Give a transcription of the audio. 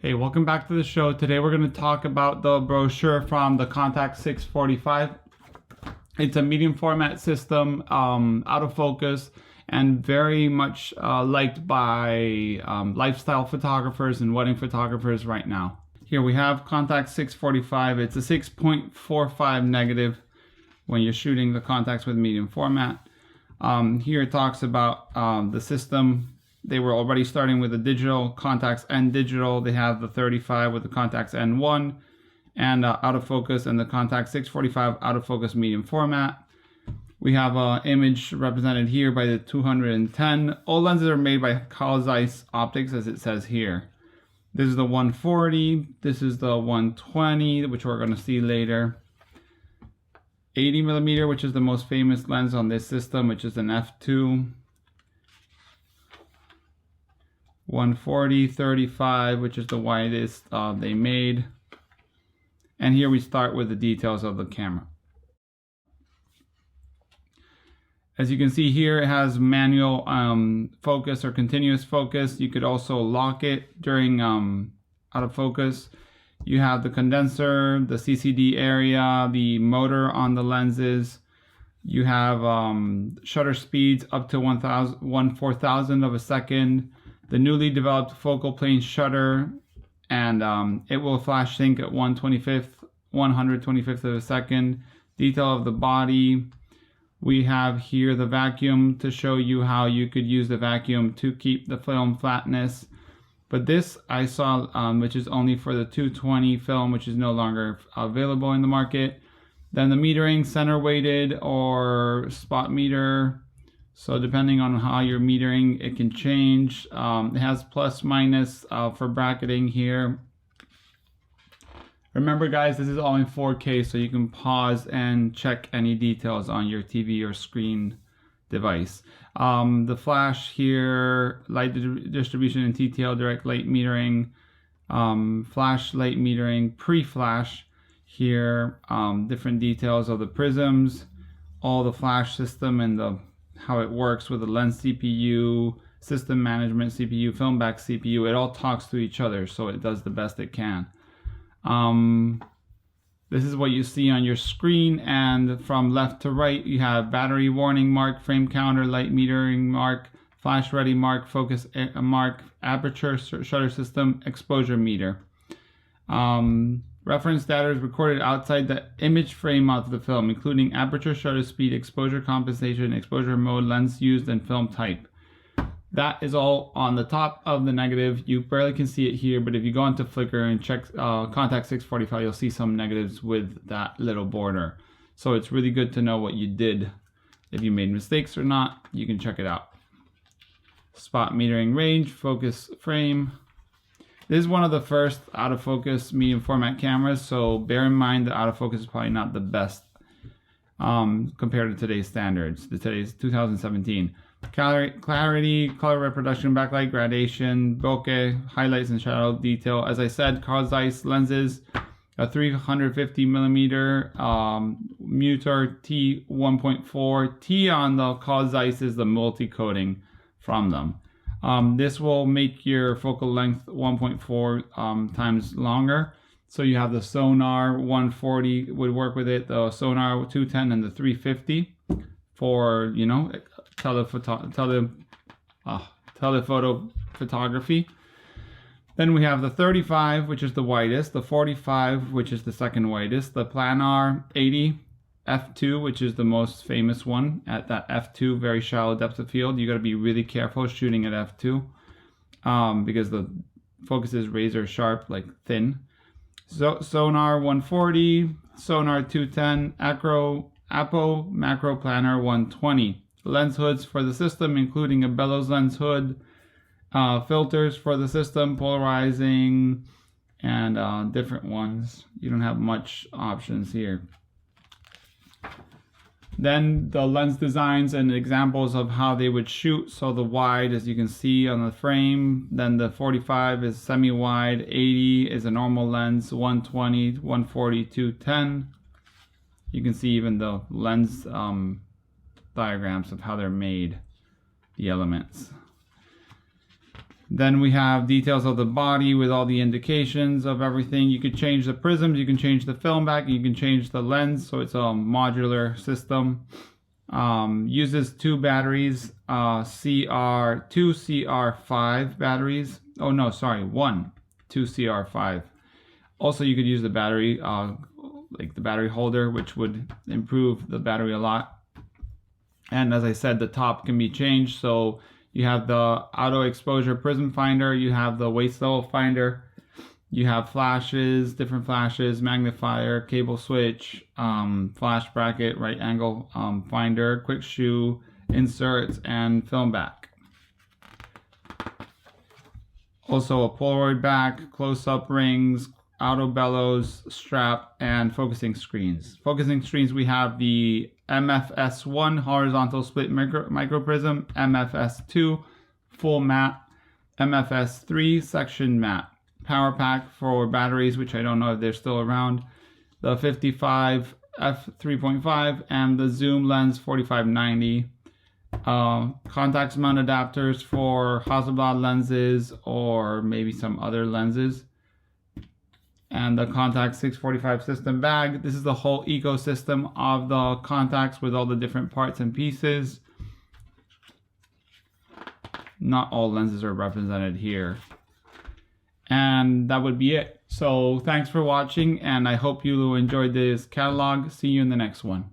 Hey, welcome back to the show. Today we're going to talk about the brochure from the Contax 645. It's a medium format system, autofocus, and very much liked by lifestyle photographers and wedding photographers right now. Here we have Contax 645. It's a 6.45 negative when you're shooting the Contax with medium format. Here it talks about the system. They were already starting with the digital Contax N digital. They have the 35 with the Contax N1 and autofocus, and the Contax 645 autofocus medium format. We have an image represented here by the 210. All lenses are made by Carl Zeiss Optics, as it says here. This is the 140. This is the 120, which we're going to see later. 80 millimeter, which is the most famous lens on this system, which is an f2. 140, 35, which is the widest they made. And here we start with the details of the camera. As you can see here, it has manual focus or continuous focus. You could also lock it during autofocus. You have the condenser, the CCD area, the motor on the lenses. You have shutter speeds up to 1/4000 of a second. The newly developed focal plane shutter, and it will flash sync at 1/125th of a second. Detail of the body. We have here the vacuum to show you how you could use the vacuum to keep the film flatness. But this I saw, which is only for the 220 film, which is no longer available in the market. Then the metering, center weighted or spot meter. So depending on how you're metering, it can change. It has plus minus for bracketing here. Remember guys, this is all in 4K, so you can pause and check any details on your TV or screen device. The flash here, light distribution and TTL, direct light metering, flash light metering, pre-flash here, different details of the prisms, all the flash system and how it works with the lens CPU, system management CPU, film back CPU. It all talks to each other, so it does the best it can. This is what you see on your screen, and from left to right you have battery warning mark, frame counter, light metering mark, flash ready mark, focus mark, aperture shutter system, exposure meter. Reference data is recorded outside the image frame of the film, including aperture, shutter speed, exposure compensation, exposure mode, lens used, and film type. That is all on the top of the negative. You barely can see it here, but if you go into Flickr and check Contax 645, you'll see some negatives with that little border. So it's really good to know what you did. If you made mistakes or not, you can check it out. Spot metering range, focus frame. This is one of the first autofocus medium format cameras, so bear in mind the autofocus is probably not the best compared to today's standards, today's 2017. Clarity, color reproduction, backlight, gradation, bokeh, highlights and shadow detail. As I said, Carl Zeiss lenses, a 350 millimeter Mutor T 1.4. T on the Carl Zeiss is the multi-coating from them. This will make your focal length 1.4 times longer. So you have the Sonar 140 would work with it, the Sonar 210 and the 350 for, you know, telephoto photography. Then we have the 35, which is the widest, the 45, which is the second widest, the planar 80, f2, which is the most famous one. At that f2, very shallow depth of field, you got to be really careful shooting at f2 because the focus is razor sharp, like thin. So Sonar 140, Sonar 210, Apo macro planar 120. Lens hoods for the system, including a bellows lens hood, filters for the system, polarizing, and different ones. You don't have much options here. Then the lens designs and examples of how they would shoot. So the wide, as you can see on the frame, then the 45 is semi-wide, 80 is a normal lens, 120, 140, 210. You can see even the lens diagrams of how they're made, the elements. Then we have details of the body with all the indications of everything. You could change the prisms, you can change the film back, you can change the lens, so it's a modular system. Uses 2 batteries, two CR5 batteries. Oh no, sorry, 2 CR5. Also, you could use the battery, like the battery holder, which would improve the battery a lot. And as I said, the top can be changed, so you have the auto exposure prism finder, you have the waist level finder, you have flashes, different flashes, magnifier, cable switch, flash bracket, right angle finder, quick shoe, inserts, and film back. Also a Polaroid back, close-up rings, auto bellows, strap, and focusing screens. Focusing screens, we have the MFS1 horizontal split micro prism, MFS2 full matte, MFS3 section matte. Power pack for batteries, which I don't know if they're still around, the 55 f3.5, and the zoom lens 4590. Contax mount adapters for Hasselblad lenses or maybe some other lenses. And the Contax 645 system bag. This is the whole ecosystem of the Contax with all the different parts and pieces. Not all lenses are represented here. And that would be it. So thanks for watching, and I hope you enjoyed this catalog. See you in the next one.